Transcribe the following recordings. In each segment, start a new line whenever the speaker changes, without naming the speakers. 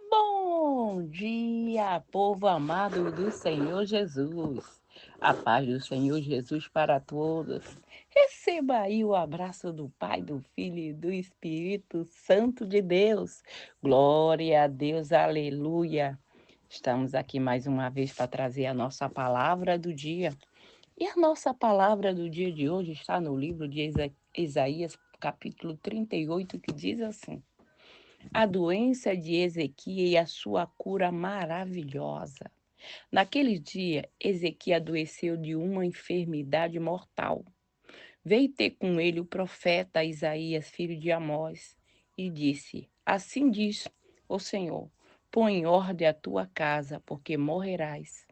Bom dia, povo amado do Senhor Jesus. A paz do Senhor Jesus para todos. Receba aí o abraço do Pai, do Filho e do Espírito Santo de Deus. Glória a Deus, aleluia. Estamos aqui mais uma vez para trazer a nossa palavra do dia. E a nossa palavra do dia de hoje está no livro de Isaías, capítulo 38, que diz assim: a doença de Ezequias e a sua cura maravilhosa. Naquele dia, Ezequias adoeceu de uma enfermidade mortal. Veio ter com ele o profeta Isaías, filho de Amós, e disse: assim diz o Senhor: põe em ordem a tua casa, porque morrerás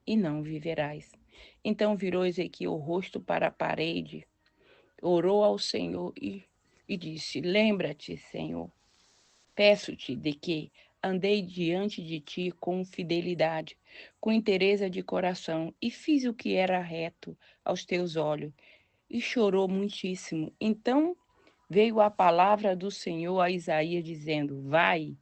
e não viverás. Então virou Ezequias o rosto para a parede, orou ao Senhor e disse: lembra-te, Senhor. Peço-te de que andei diante de ti com fidelidade, com inteireza de coração, e fiz o que era reto aos teus olhos. E chorou muitíssimo. Então veio a palavra do Senhor a Isaías, dizendo: vai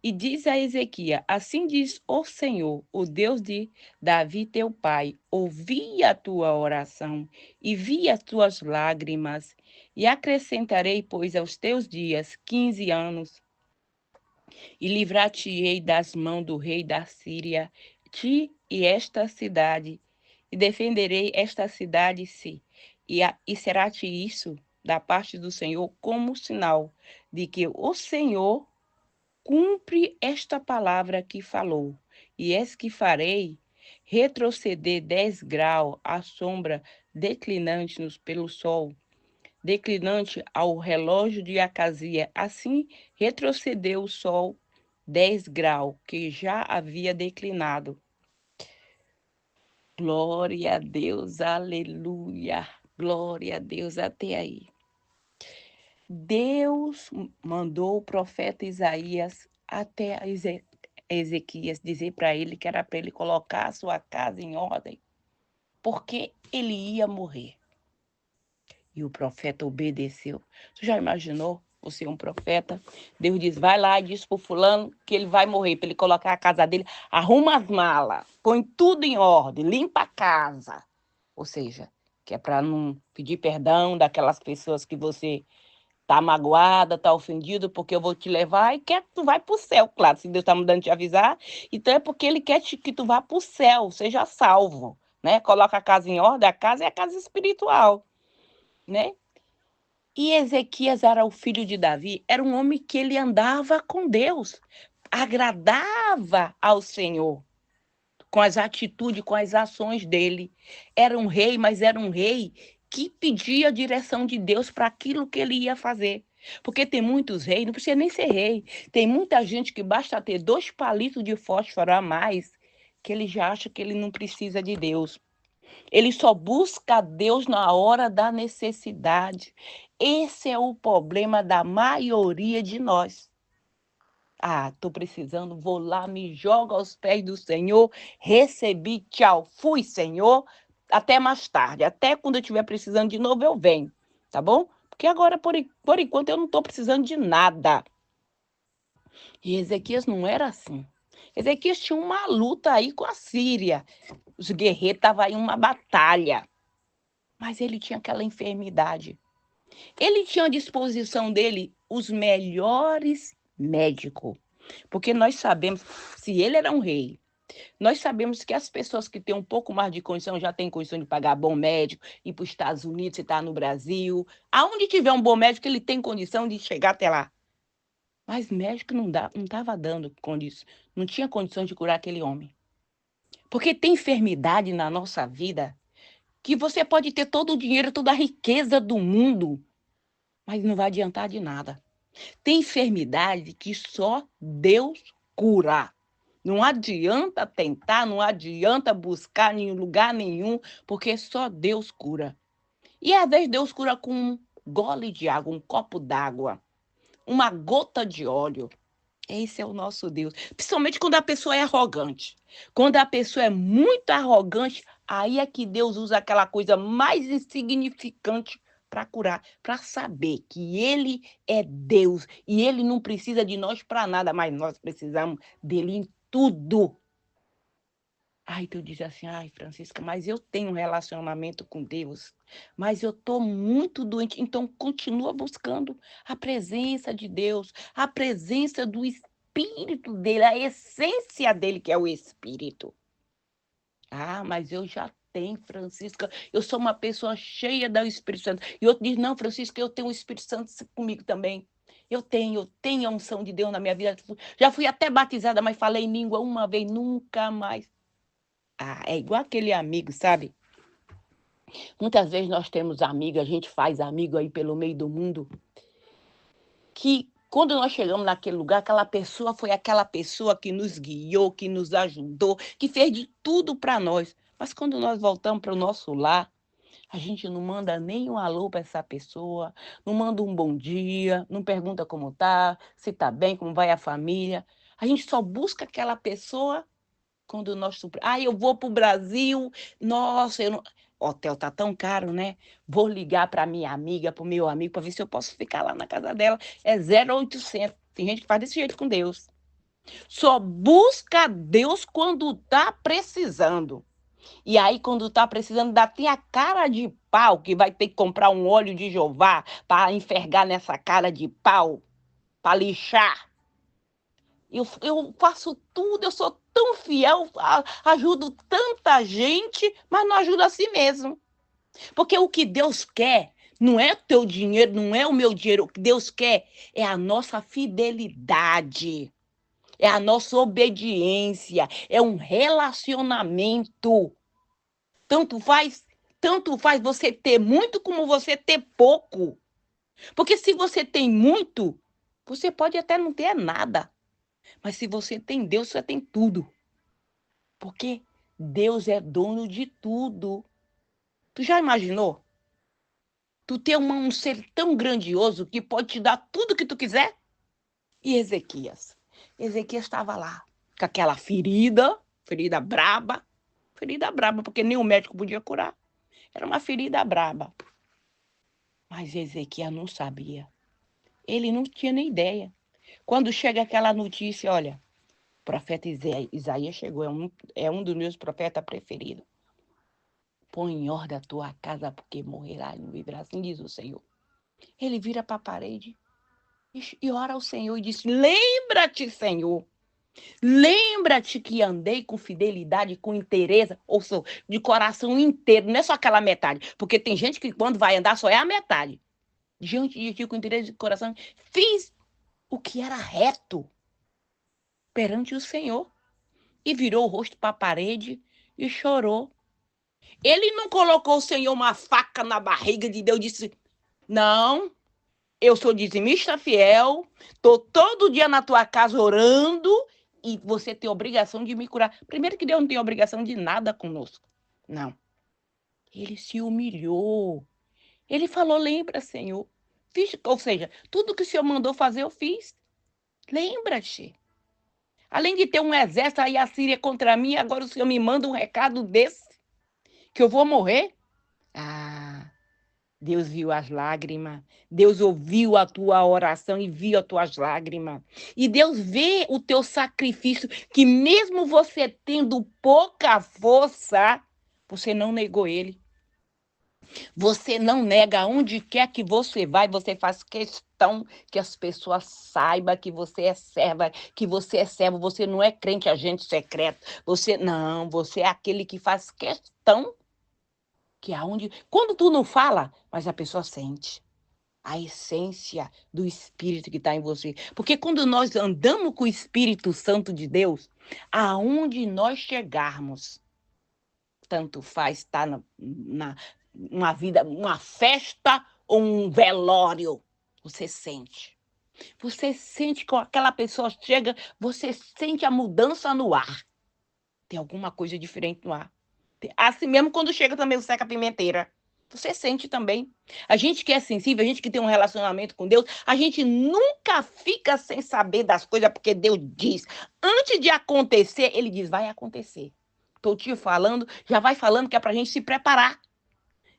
e diz a Ezequias: assim diz o Senhor, o Deus de Davi teu pai: ouvi a tua oração e vi as tuas lágrimas, e acrescentarei, pois, aos teus dias 15 anos e livrar-te-ei das mãos do rei da Síria, ti e esta cidade, e defenderei esta cidade, e será-te isso da parte do Senhor como sinal de que o Senhor cumpre esta palavra que falou. E eis que farei retroceder 10 graus a sombra declinante pelo sol, declinante ao relógio de Acasia. Assim retrocedeu o sol 10 graus, que já havia declinado. Glória a Deus, aleluia. Glória a Deus até aí. Deus mandou o profeta Isaías até Ezequias dizer para ele que era para ele colocar a sua casa em ordem, porque ele ia morrer. E o profeta obedeceu. Você já imaginou você um profeta? Deus diz: vai lá e diz para o fulano que ele vai morrer, para ele colocar a casa dele, arruma as malas, põe tudo em ordem, limpa a casa. Ou seja, que é para não pedir perdão daquelas pessoas que você tá magoada, tá ofendido, porque eu vou te levar e quer que tu vai para o céu, claro, se Deus está mandando te avisar, então é porque ele quer que tu vá para o céu, seja salvo, né? Coloca a casa em ordem, a casa é a casa espiritual, né? E Ezequias era o filho de Davi, era um homem que ele andava com Deus, agradava ao Senhor, com as atitudes, com as ações dele. Era um rei, mas era um rei que pedia a direção de Deus para aquilo que ele ia fazer. Porque tem muitos reis, não precisa nem ser rei, tem muita gente que basta ter 2 palitos de fósforo a mais, que ele já acha que ele não precisa de Deus. Ele só busca Deus na hora da necessidade. Esse é o problema da maioria de nós. Ah, estou precisando, vou lá, me jogo aos pés do Senhor, recebi, tchau, fui, Senhor, até mais tarde, até quando eu estiver precisando de novo eu venho, tá bom? Porque agora, por enquanto, eu não estou precisando de nada. E Ezequias não era assim. Ezequias tinha uma luta aí com a Síria. Os guerreiros estavam aí em uma batalha. Mas ele tinha aquela enfermidade. Ele tinha à disposição dele os melhores médicos. Porque nós sabemos, se ele era um rei, nós sabemos que as pessoas que têm um pouco mais de condição, já têm condição de pagar bom médico, ir para os Estados Unidos, se está no Brasil. Aonde tiver um bom médico, ele tem condição de chegar até lá. Mas médico não estava dando condição, não tinha condição de curar aquele homem. Porque tem enfermidade na nossa vida que você pode ter todo o dinheiro, toda a riqueza do mundo, mas não vai adiantar de nada. Tem enfermidade que só Deus cura. Não adianta tentar, não adianta buscar em lugar nenhum, porque só Deus cura. E às vezes Deus cura com um gole de água, um copo d'água, uma gota de óleo. Esse é o nosso Deus. Principalmente quando a pessoa é arrogante. Quando a pessoa é muito arrogante, aí é que Deus usa aquela coisa mais insignificante para curar, para saber que Ele é Deus e Ele não precisa de nós para nada, mas nós precisamos dele em tudo. Aí tu diz assim, ai, Francisca, mas eu tenho um relacionamento com Deus, mas eu estou muito doente, então continua buscando a presença de Deus, a presença do Espírito dele, a essência dele, que é o Espírito. Ah, mas eu já tenho, Francisca, eu sou uma pessoa cheia do Espírito Santo. E outro diz, não, Francisca, eu tenho o Espírito Santo comigo também. Eu tenho a unção de Deus na minha vida. Já fui até batizada, mas falei em língua uma vez, nunca mais. Ah, é igual aquele amigo, sabe? Muitas vezes nós temos amigos, a gente faz amigo aí pelo meio do mundo, que quando nós chegamos naquele lugar, aquela pessoa foi aquela pessoa que nos guiou, que nos ajudou, que fez de tudo para nós. Mas quando nós voltamos para o nosso lar, a gente não manda nem um alô para essa pessoa, não manda um bom dia, não pergunta como tá, se tá bem, como vai a família. A gente só busca aquela pessoa quando nós... Ah, eu vou para o Brasil, nossa, eu não... O hotel tá tão caro, né? Vou ligar para minha amiga, para o meu amigo, para ver se eu posso ficar lá na casa dela. É 0800. Tem gente que faz desse jeito com Deus. Só busca Deus quando tá precisando. E aí, quando tá precisando, dá tem a cara de pau que vai ter que comprar um óleo de Jeová para enfergar nessa cara de pau, para lixar. Eu faço tudo, eu sou tão fiel, ajudo tanta gente, mas não ajudo a si mesmo. Porque o que Deus quer não é o teu dinheiro, não é o meu dinheiro. O que Deus quer é a nossa fidelidade, é a nossa obediência, é um relacionamento. Tanto faz, tanto faz você ter muito como você ter pouco. Porque se você tem muito, você pode até não ter nada. Mas se você tem Deus, você tem tudo. Porque Deus é dono de tudo. Tu já imaginou? Tu ter um ser tão grandioso que pode te dar tudo que tu quiser? E Ezequias? Ezequias estava lá, com aquela ferida braba, porque nem o médico podia curar. Era uma ferida braba. Mas Ezequias não sabia. Ele não tinha nem ideia. Quando chega aquela notícia, olha, o profeta Isaías chegou, é um dos meus profetas preferidos. Põe em ordem a tua casa, porque morrerá e não viverá, assim diz o Senhor. Ele vira para a parede e ora ao Senhor e diz, lembra-te, Senhor, lembra-te que andei com fidelidade, com inteireza, ou seja, de coração inteiro, não é só aquela metade, porque tem gente que quando vai andar só é a metade. Diante de ti, com inteireza de coração, fiz o que era reto perante o Senhor. E virou o rosto para a parede e chorou. Ele não colocou o Senhor uma faca na barriga de Deus e disse, não, eu sou dizimista fiel, estou todo dia na tua casa orando e você tem obrigação de me curar. Primeiro que Deus não tem obrigação de nada conosco. Não. Ele se humilhou. Ele falou, lembra, Senhor. Fiz, ou seja, tudo que o Senhor mandou fazer, eu fiz. Lembra-te. Além de ter um exército aí, a Síria contra mim, agora o Senhor me manda um recado desse, que eu vou morrer? Ah, Deus viu as lágrimas, Deus ouviu a tua oração e viu as tuas lágrimas. E Deus vê o teu sacrifício, que mesmo você tendo pouca força, você não negou ele. Você não nega onde quer que você vai, você faz questão que as pessoas saibam que você é serva, que você é servo, você não é crente agente secreto, você é aquele que faz questão que aonde, quando tu não fala, mas a pessoa sente a essência do Espírito que está em você. Porque quando nós andamos com o Espírito Santo de Deus, aonde nós chegarmos, tanto faz estar uma vida, uma festa ou um velório, você sente. Você sente que aquela pessoa chega, você sente a mudança no ar. Tem alguma coisa diferente no ar. Assim mesmo quando chega também o seca-pimenteira. Você sente também. A gente que é sensível, a gente que tem um relacionamento com Deus, a gente nunca fica sem saber das coisas, porque Deus diz. Antes de acontecer, ele diz, vai acontecer. Estou te falando, já vai falando que é para a gente se preparar.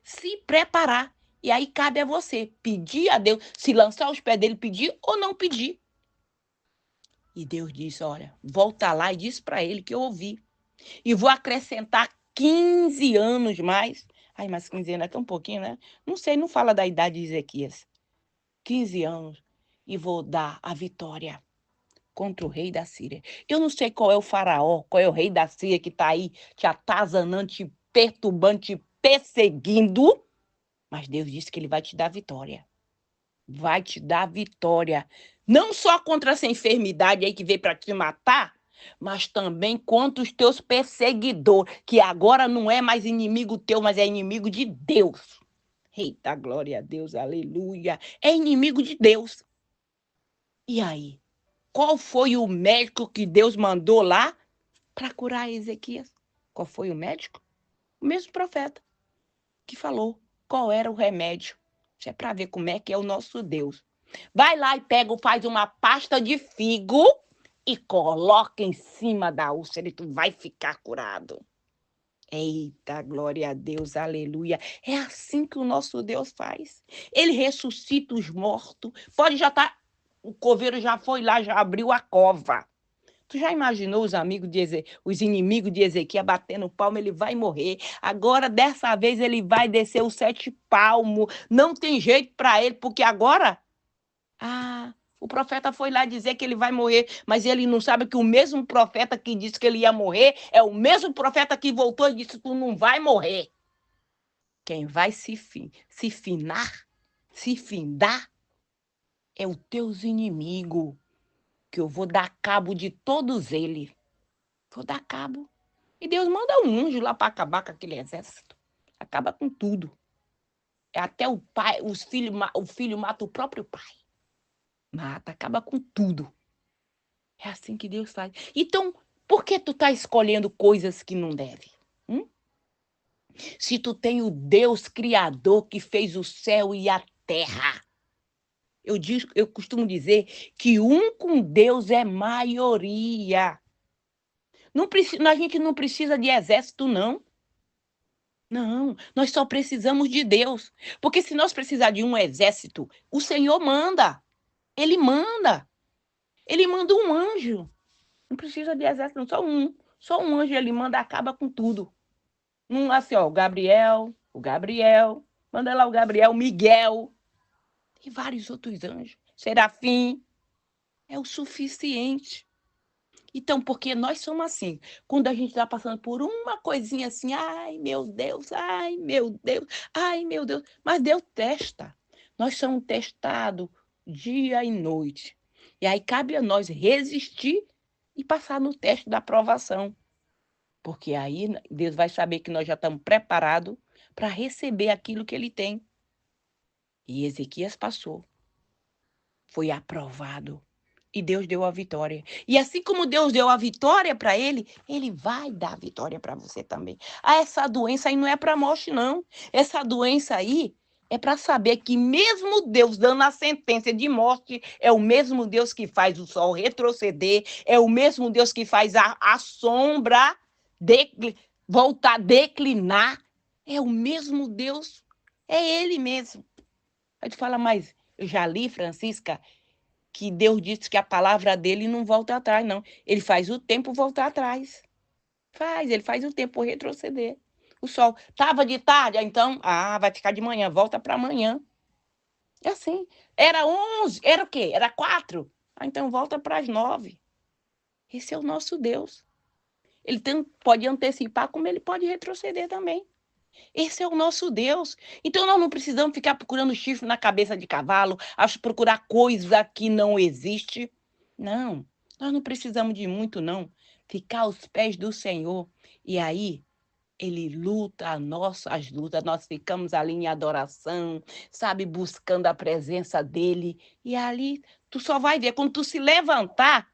Se preparar. E aí cabe a você pedir a Deus, se lançar aos pés dele, pedir ou não pedir. E Deus disse, olha, volta lá e diz para ele que eu ouvi. E vou acrescentar 15 anos mais. Ai, mas 15 anos é tão pouquinho, né? Não sei, não fala da idade de Ezequias. 15 anos. E vou dar a vitória contra o rei da Síria. Eu não sei qual é o faraó, qual é o rei da Síria que está aí te atazanando, te perturbando, te perseguindo. Mas Deus disse que ele vai te dar vitória. Vai te dar vitória. Não só contra essa enfermidade aí que veio para te matar, mas também contra os teus perseguidores, que agora não é mais inimigo teu, mas é inimigo de Deus. Eita, glória a Deus, aleluia. É inimigo de Deus. E aí? Qual foi o médico que Deus mandou lá para curar Ezequias? Qual foi o médico? O mesmo profeta que falou qual era o remédio. Isso é para ver como é que é o nosso Deus. Vai lá e faz uma pasta de figo e coloca em cima da úlcera e tu vai ficar curado. Eita, glória a Deus, aleluia. É assim que o nosso Deus faz. Ele ressuscita os mortos. Pode já estar, o coveiro já foi lá, já abriu a cova. Tu já imaginou os inimigos de Ezequiel batendo palma? Ele vai morrer. Agora, dessa vez, ele vai descer os 7 palmos. Não tem jeito para ele, porque agora... o profeta foi lá dizer que ele vai morrer, mas ele não sabe que o mesmo profeta que disse que ele ia morrer é o mesmo profeta que voltou e disse: tu não vai morrer. Quem vai se findar, é os teus inimigos, que eu vou dar cabo de todos eles. Vou dar cabo. E Deus manda um anjo lá para acabar com aquele exército. Acaba com tudo. Até o pai, o filho mata o próprio pai. Mata, acaba com tudo. É assim que Deus faz. Então, por que tu está escolhendo coisas que não deve? Se tu tem o Deus Criador que fez o céu e a terra. Eu costumo dizer que um com Deus é maioria. A gente não precisa de exército, não. Não, nós só precisamos de Deus. Porque se nós precisarmos de um exército, o Senhor manda. Ele manda. Ele manda um anjo. Não precisa de exército, não. Só um anjo ele manda, acaba com tudo. Assim, ó, o Gabriel. Manda lá o Gabriel, Miguel. E vários outros anjos. Serafim. É o suficiente. Então, porque nós somos assim, quando a gente está passando por uma coisinha assim, ai meu Deus, ai meu Deus, ai meu Deus, mas Deus testa. Nós somos testados dia e noite. E aí cabe a nós resistir e passar no teste da aprovação. Porque aí Deus vai saber que nós já estamos preparados para receber aquilo que ele tem. E Ezequias passou. Foi aprovado. E Deus deu a vitória. E assim como Deus deu a vitória para ele, ele vai dar a vitória para você também. Essa doença aí não é para morte, não. Essa doença aí é para saber que mesmo Deus dando a sentença de morte, é o mesmo Deus que faz o sol retroceder, é o mesmo Deus que faz a sombra voltar a declinar. É o mesmo Deus. É ele mesmo. Aí tu fala, mas eu já li, Francisca, que Deus disse que a palavra dele não volta atrás, não. Ele faz o tempo voltar atrás. Ele faz o tempo retroceder. O sol estava de tarde, então, vai ficar de manhã, volta para amanhã. É assim. Era 11, era o quê? Era 4. Então volta para as 9. Esse é o nosso Deus. Ele pode antecipar, como ele pode retroceder também. Esse é o nosso Deus. Então nós não precisamos ficar procurando chifre na cabeça de cavalo, procurar coisa que não existe. Não, nós não precisamos de muito, não. Ficar aos pés do Senhor. E aí, ele luta as lutas, nós ficamos ali em adoração, sabe, buscando a presença dele. E ali, tu só vai ver, quando tu se levantar,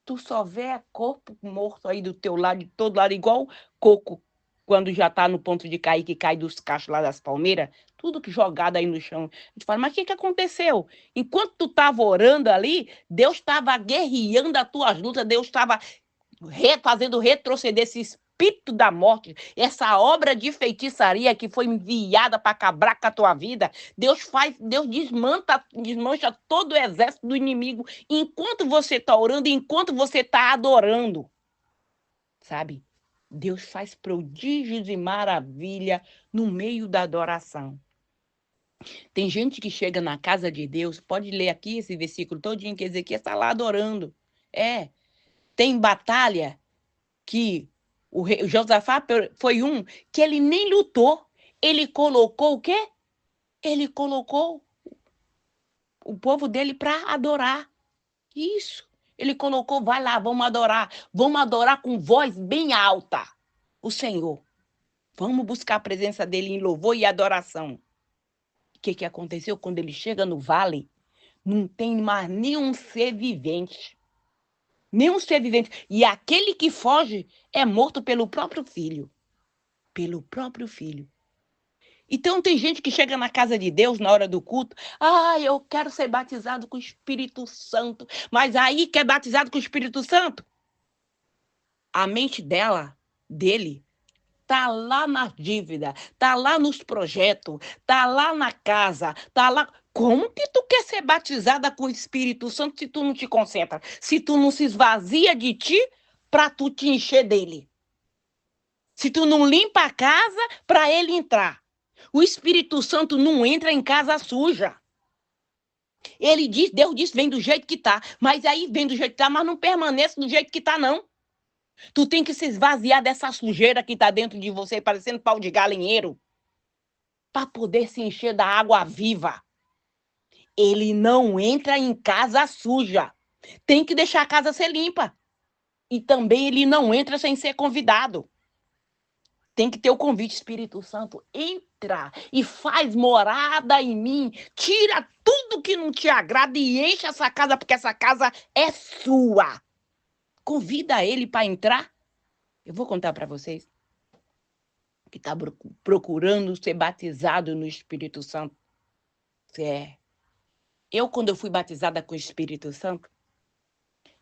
tu só vê corpo morto aí do teu lado, de todo lado, igual coco, quando já está no ponto de cair, que cai dos cachos lá das palmeiras, tudo que jogado aí no chão. A gente fala, mas o que aconteceu? Enquanto tu estava orando ali, Deus estava guerreando as tuas lutas, Deus estava fazendo retroceder esses espírito da morte, essa obra de feitiçaria que foi enviada para acabar com a tua vida, Deus desmancha todo o exército do inimigo enquanto você está orando, enquanto você está adorando. Sabe? Deus faz prodígios e maravilha no meio da adoração. Tem gente que chega na casa de Deus, pode ler aqui esse versículo todinho, que Ezequias está lá adorando. Tem batalha que o rei Josafá foi um que ele nem lutou. Ele colocou o quê? Ele colocou o povo dele para adorar. Isso. Ele colocou, vai lá, vamos adorar com voz bem alta o Senhor. Vamos buscar a presença dele em louvor e adoração. O que aconteceu? Quando ele chega no vale, não tem mais nenhum ser vivente. Nenhum ser vivente. E aquele que foge é morto pelo próprio filho. Pelo próprio filho. Então tem gente que chega na casa de Deus na hora do culto. Eu quero ser batizado com o Espírito Santo. Mas aí que é batizado com o Espírito Santo, a mente dele, tá lá na dívida, tá lá nos projetos, tá lá na casa, tá lá. Como que tu quer ser batizada com o Espírito Santo se tu não te concentra? Se tu não se esvazia de ti para tu te encher dele? Se tu não limpa a casa para ele entrar? O Espírito Santo não entra em casa suja. Deus diz, vem do jeito que tá. Mas aí vem do jeito que tá, mas não permanece do jeito que tá, não. Tu tem que se esvaziar dessa sujeira que tá dentro de você, parecendo pau de galinheiro, para poder se encher da água viva. Ele não entra em casa suja. Tem que deixar a casa ser limpa. E também ele não entra sem ser convidado. Tem que ter o convite. Espírito Santo, entra e faz morada em mim. Tira tudo que não te agrada e enche essa casa, porque essa casa é sua. Convida ele para entrar. Eu vou contar para vocês que está procurando ser batizado no Espírito Santo. Quando eu fui batizada com o Espírito Santo,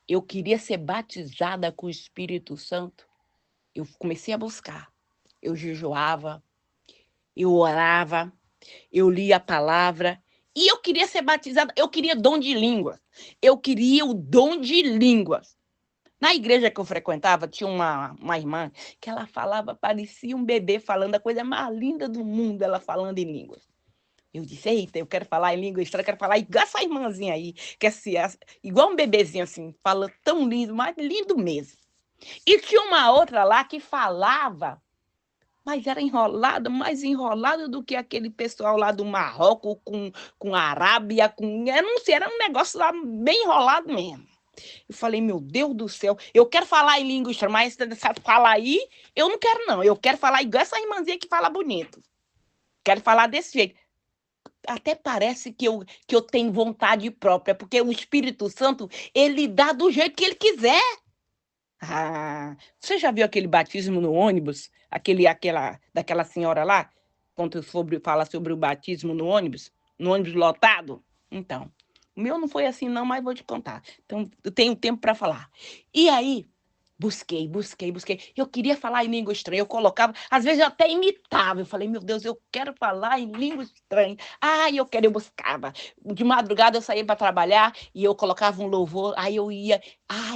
eu queria ser batizada com o Espírito Santo. Eu comecei a buscar. Eu jejuava, eu orava, eu lia a palavra. E eu queria ser batizada, eu queria dom de línguas. Eu queria o dom de línguas. Na igreja que eu frequentava, tinha uma irmã que ela falava, parecia um bebê falando a coisa mais linda do mundo, ela falando em línguas. Eu disse, eita, eu quero falar em língua estranha, quero falar igual essa irmãzinha aí, que é igual um bebezinho assim, fala tão lindo, mas lindo mesmo. E tinha uma outra lá que falava, mas era enrolada, mais enrolada do que aquele pessoal lá do Marrocos, com a Arábia, eu não sei, era um negócio lá bem enrolado mesmo. Eu falei, meu Deus do céu, eu quero falar em língua estranha, mas essa fala aí, eu não quero não, eu quero falar igual essa irmãzinha que fala bonito. Quero falar desse jeito. Até parece que eu tenho vontade própria, porque o Espírito Santo, ele dá do jeito que ele quiser. Você já viu aquele batismo no ônibus? Daquela senhora lá? Fala sobre o batismo no ônibus lotado? Então, o meu não foi assim não, mas vou te contar. Então, eu tenho tempo para falar. E aí, busquei. Eu queria falar em língua estranha, eu colocava, às vezes eu até imitava. Eu falei, meu Deus, eu quero falar em língua estranha. Eu buscava. De madrugada eu saía para trabalhar e eu colocava um louvor, aí eu ia,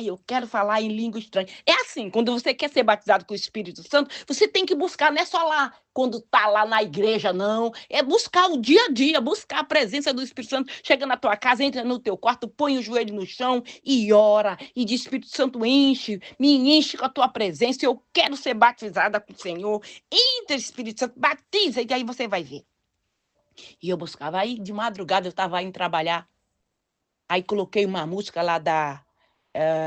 eu quero falar em língua estranha. É assim, quando você quer ser batizado com o Espírito Santo, você tem que buscar, não é só lá, quando tá lá na igreja, não. É buscar o dia a dia, buscar a presença do Espírito Santo. Chega na tua casa, entra no teu quarto, põe o joelho no chão e ora. E diz, Espírito Santo, me enche com a tua presença. Eu quero ser batizada com o Senhor. Entra, Espírito Santo, batiza, e aí você vai ver. E eu buscava. Aí, de madrugada, eu estava indo trabalhar. Aí coloquei uma música lá da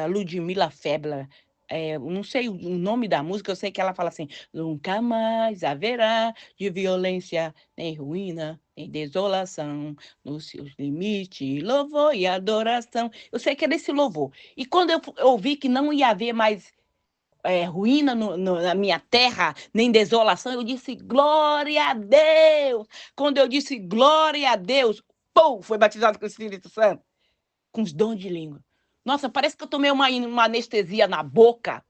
Ludmilla Febler. Não sei o nome da música, eu sei que ela fala assim, nunca mais haverá de violência, nem ruína, nem desolação, nos seus limites, louvor e adoração. Eu sei que é desse louvor. E quando eu ouvi que não ia haver mais ruína na minha terra, nem desolação, eu disse, glória a Deus! Quando eu disse glória a Deus, foi batizado com o Espírito Santo, com os dons de língua. Nossa, parece que eu tomei uma anestesia na boca,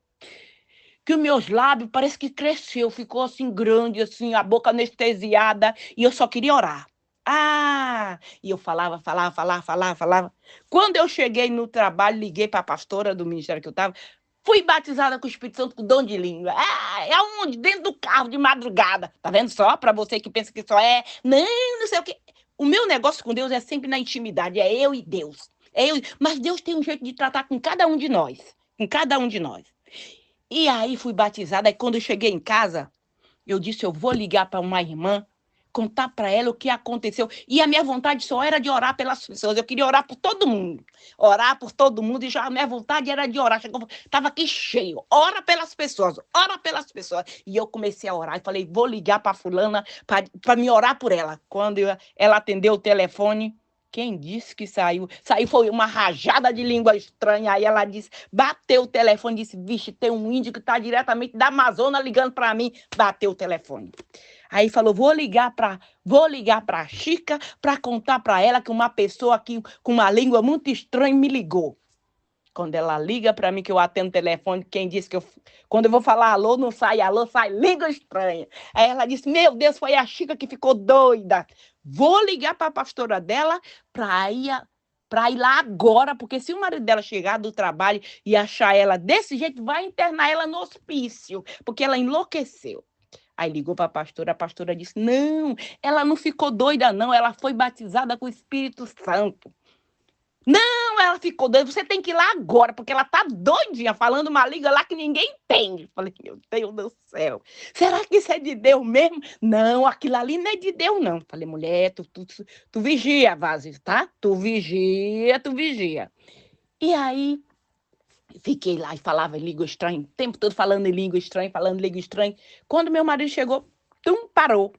que os meus lábios parece que cresceu, ficou assim grande, assim, a boca anestesiada, e eu só queria orar. E eu falava. Quando eu cheguei no trabalho, liguei para a pastora do ministério que eu estava, fui batizada com o Espírito Santo com dom de língua. É aonde? Dentro do carro, de madrugada. Tá vendo só? Para você que pensa que só é... Não sei o quê. O meu negócio com Deus é sempre na intimidade, é eu e Deus. Mas Deus tem um jeito de tratar com cada um de nós. Com cada um de nós. E aí fui batizada, e quando eu cheguei em casa, eu disse, eu vou ligar para uma irmã, contar para ela o que aconteceu. E a minha vontade só era de orar pelas pessoas. Eu queria orar por todo mundo. Orar por todo mundo. E já a minha vontade era de orar. Estava aqui cheio. Ora pelas pessoas. Ora pelas pessoas. E eu comecei a orar. E falei, vou ligar para fulana para me orar por ela. Quando ela atendeu o telefone, quem disse que saiu? Saiu foi uma rajada de língua estranha. Aí ela disse, bateu o telefone, disse, vixe, tem um índio que está diretamente da Amazônia ligando para mim. Bateu o telefone. Aí falou, vou ligar para a Chica para contar para ela que uma pessoa aqui com uma língua muito estranha me ligou. Quando ela liga para mim, que eu atendo o telefone, quem disse que quando eu vou falar alô, não sai alô, sai língua estranha. Aí ela disse, meu Deus, foi a Chica que ficou doida. Vou ligar para a pastora dela para ir lá agora, porque se o marido dela chegar do trabalho e achar ela desse jeito, vai internar ela no hospício, porque ela enlouqueceu. Aí ligou para a pastora disse, não, ela não ficou doida não, ela foi batizada com o Espírito Santo. Não, ela ficou doida, você tem que ir lá agora, porque ela tá doidinha, falando uma língua lá que ninguém entende. Falei, meu Deus do céu, será que isso é de Deus mesmo? Não, aquilo ali não é de Deus não. Falei, mulher, tu vigia, Vazio, tá? Tu vigia. E aí, fiquei lá e falava em língua estranha, o tempo todo falando em língua estranha, Quando meu marido chegou, parou.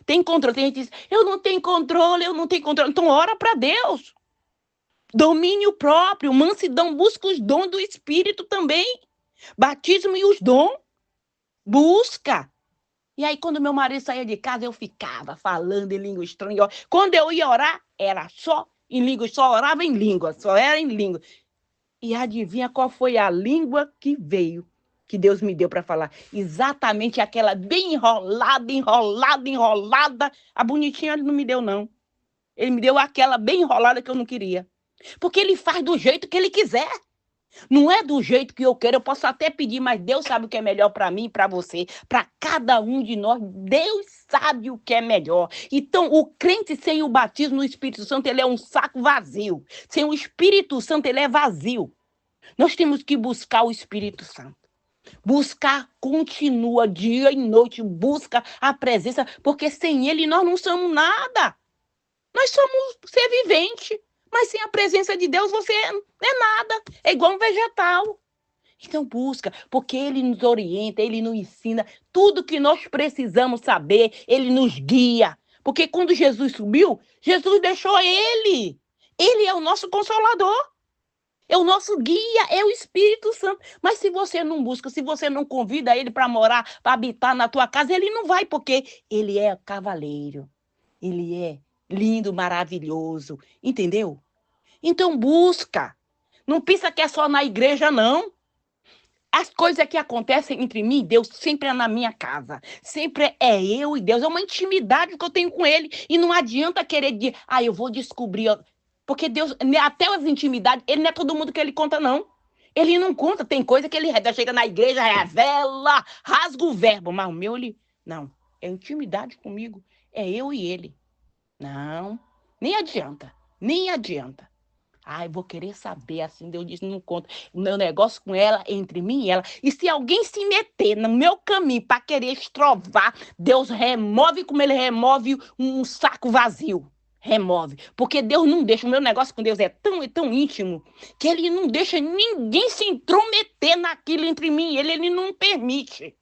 Tem controle. Tem gente que diz, eu não tenho controle. Então ora para Deus. Domínio próprio, mansidão, busca os dons do Espírito também. Batismo e os dons. Busca. E aí, quando meu marido saía de casa, eu ficava falando em língua estranha. Quando eu ia orar, era só em língua, só orava em língua, só era em língua. E adivinha qual foi a língua que veio, que Deus me deu para falar? Exatamente aquela bem enrolada. A bonitinha ele não me deu, não. Ele me deu aquela bem enrolada que eu não queria. Porque ele faz do jeito que ele quiser. Não é do jeito que eu quero. Eu posso até pedir, mas Deus sabe o que é melhor para mim e para você. Para cada um de nós, Deus sabe o que é melhor. Então, o crente sem o batismo no Espírito Santo, ele é um saco vazio. Sem o Espírito Santo, ele é vazio. Nós temos que buscar o Espírito Santo. Buscar, continua, dia e noite, busca a presença, porque sem ele nós não somos nada. Nós somos ser vivente, mas sem a presença de Deus você é nada, é igual um vegetal. Então busca, porque ele nos orienta, ele nos ensina tudo que nós precisamos saber, ele nos guia. Porque quando Jesus subiu, Jesus deixou ele. Ele é o nosso consolador. É o nosso guia, é o Espírito Santo. Mas se você não busca, se você não convida ele para morar, para habitar na tua casa, ele não vai, porque ele é cavaleiro. Ele é lindo, maravilhoso. Entendeu? Então busca. Não pensa que é só na igreja, não. As coisas que acontecem entre mim e Deus sempre é na minha casa. Sempre é eu e Deus. É uma intimidade que eu tenho com ele. E não adianta querer dizer, eu vou descobrir. Porque Deus, até as intimidades, ele não é todo mundo que ele conta, não. Ele não conta, tem coisa que ele chega na igreja, revela, rasga o verbo, mas o meu, ele, não, é intimidade comigo, é eu e ele. Não, nem adianta. Vou querer saber, assim, Deus disse, não conta. O meu negócio com ela é entre mim e ela. E se alguém se meter no meu caminho para querer estrovar, Deus remove como ele remove um saco vazio. Remove. Porque Deus não deixa, o meu negócio com Deus é tão íntimo, que ele não deixa ninguém se intrometer naquilo entre mim e ele não permite.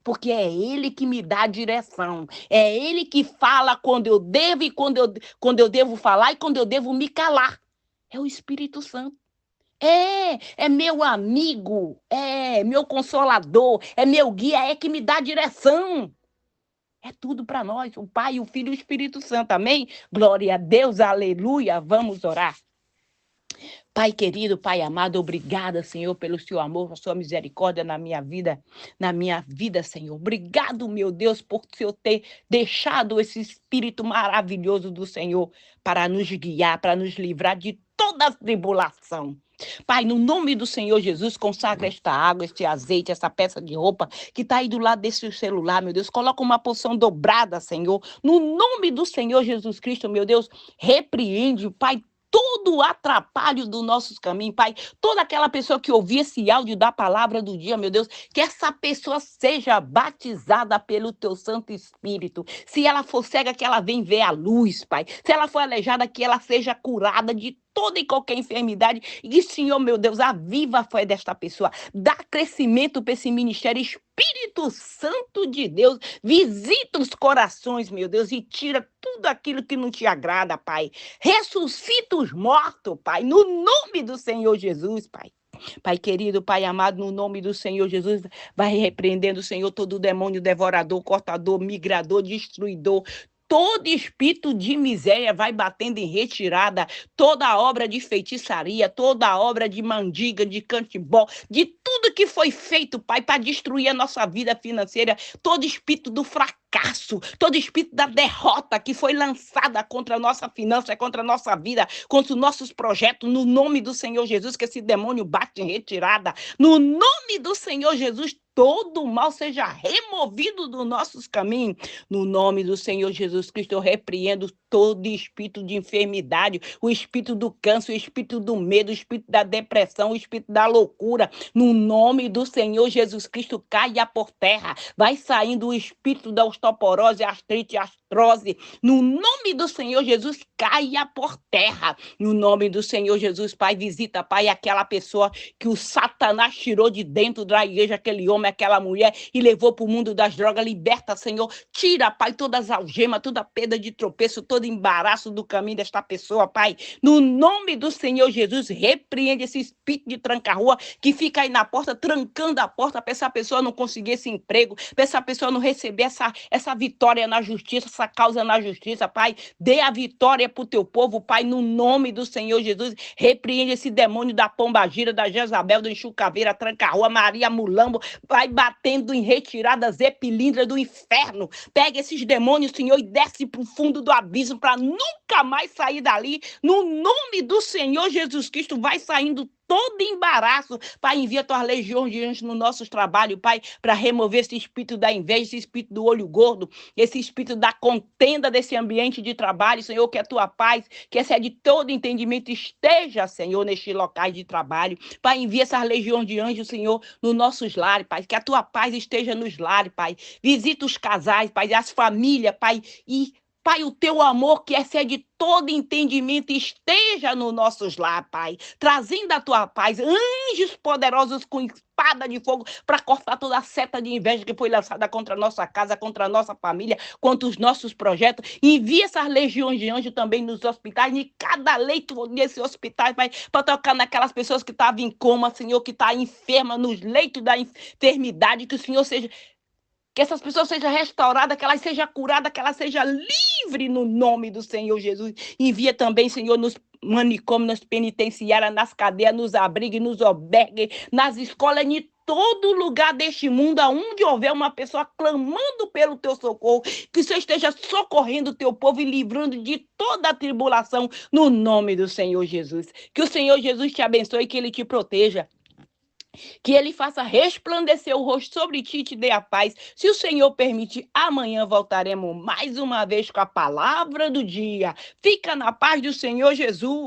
Porque é ele que me dá a direção. É ele que fala quando eu devo e quando eu devo falar e quando eu devo me calar. É o Espírito Santo. É meu amigo, é meu consolador, é meu guia, é que me dá direção. É tudo para nós, o Pai, o Filho e o Espírito Santo, amém? Glória a Deus, aleluia, vamos orar. Pai querido, Pai amado, obrigada, Senhor, pelo seu amor, a sua misericórdia na minha vida, Senhor. Obrigado, meu Deus, por o Senhor ter deixado esse Espírito maravilhoso do Senhor para nos guiar, para nos livrar de toda a tribulação. Pai, no nome do Senhor Jesus, consagra esta água, este azeite, essa peça de roupa que está aí do lado desse celular, meu Deus. Coloca uma porção dobrada, Senhor. No nome do Senhor Jesus Cristo, meu Deus, repreende, Pai, todo o atrapalho dos nossos caminhos, Pai. Toda aquela pessoa que ouvir esse áudio da palavra do dia, meu Deus, que essa pessoa seja batizada pelo teu Santo Espírito. Se ela for cega, que ela venha ver a luz, Pai. Se ela for aleijada, que ela seja curada de toda e qualquer enfermidade. E, Senhor, meu Deus, aviva a fé desta pessoa. Dá crescimento para esse ministério. Espírito Santo de Deus, visita os corações, meu Deus, e tira tudo aquilo que não te agrada, Pai. Ressuscita os mortos, Pai, no nome do Senhor Jesus, Pai. Pai querido, Pai amado, no nome do Senhor Jesus, vai repreendendo, Senhor, todo demônio devorador, cortador, migrador, destruidor. Todo espírito de miséria vai batendo em retirada, toda obra de feitiçaria, toda obra de mandiga, de cantibó, de tudo que foi feito, Pai, para destruir a nossa vida financeira, todo espírito do fracasso, todo espírito da derrota que foi lançada contra a nossa finança, contra a nossa vida, contra os nossos projetos, no nome do Senhor Jesus, que esse demônio bate em retirada, no nome do Senhor Jesus, todo o mal seja removido dos nossos caminhos. No nome do Senhor Jesus Cristo, eu repreendo todo espírito de enfermidade, o espírito do câncer, o espírito do medo, o espírito da depressão, o espírito da loucura. No nome do Senhor Jesus Cristo, caia por terra. Vai saindo o espírito da osteoporose, artrite, artrose. No nome do Senhor Jesus, caia por terra. No nome do Senhor Jesus, Pai, visita, Pai, aquela pessoa que o Satanás tirou de dentro da igreja, aquele homem, aquela mulher, e levou para o mundo das drogas. Liberta, Senhor. Tira, Pai, todas as algemas, toda perda de tropeço, todo embaraço do caminho desta pessoa, Pai. No nome do Senhor Jesus, repreende esse espírito de tranca-rua que fica aí na porta, trancando a porta para essa pessoa não conseguir esse emprego, para essa pessoa não receber essa vitória na justiça, essa causa na justiça, Pai. Dê a vitória para o teu povo, Pai, no nome do Senhor Jesus. Repreende esse demônio da pombagira, da Jezabel, do enxucaveira, tranca-rua, Maria Mulambo, vai batendo em retiradas epilíndrias do inferno. Pega esses demônios, Senhor, e desce para o fundo do abismo para nunca mais sair dali. No nome do Senhor Jesus Cristo, vai saindo todo embaraço. Pai, envia tuas legiões de anjos no nosso trabalho, Pai, para remover esse espírito da inveja, esse espírito do olho gordo, esse espírito da contenda desse ambiente de trabalho, Senhor, que a tua paz, que excede todo entendimento, esteja, Senhor, nestes locais de trabalho. Pai, envia essas legiões de anjos, Senhor, nos nossos lares, Pai, que a tua paz esteja nos lares, Pai. Visita os casais, Pai, as famílias, Pai, e Pai, o teu amor que excede todo entendimento esteja nos nossos lares, Pai, trazendo a tua paz, anjos poderosos com espada de fogo para cortar toda a seta de inveja que foi lançada contra a nossa casa, contra a nossa família, contra os nossos projetos. Envia essas legiões de anjos também nos hospitais, em cada leito desse hospital, Pai, para tocar naquelas pessoas que estavam em coma, Senhor, que está enferma, nos leitos da enfermidade, que o Senhor seja... Que essas pessoas sejam restauradas, que elas sejam curadas, que elas sejam livres no nome do Senhor Jesus. Envia também, Senhor, nos manicômios, nas penitenciárias, nas cadeias, nos abrigos, nos albergues, nas escolas, em todo lugar deste mundo, onde houver uma pessoa clamando pelo teu socorro, que o Senhor esteja socorrendo o teu povo e livrando de toda a tribulação, no nome do Senhor Jesus. Que o Senhor Jesus te abençoe e que Ele te proteja. Que Ele faça resplandecer o rosto sobre ti e te dê a paz. Se o Senhor permitir, amanhã voltaremos mais uma vez com a palavra do dia. Fica na paz do Senhor Jesus.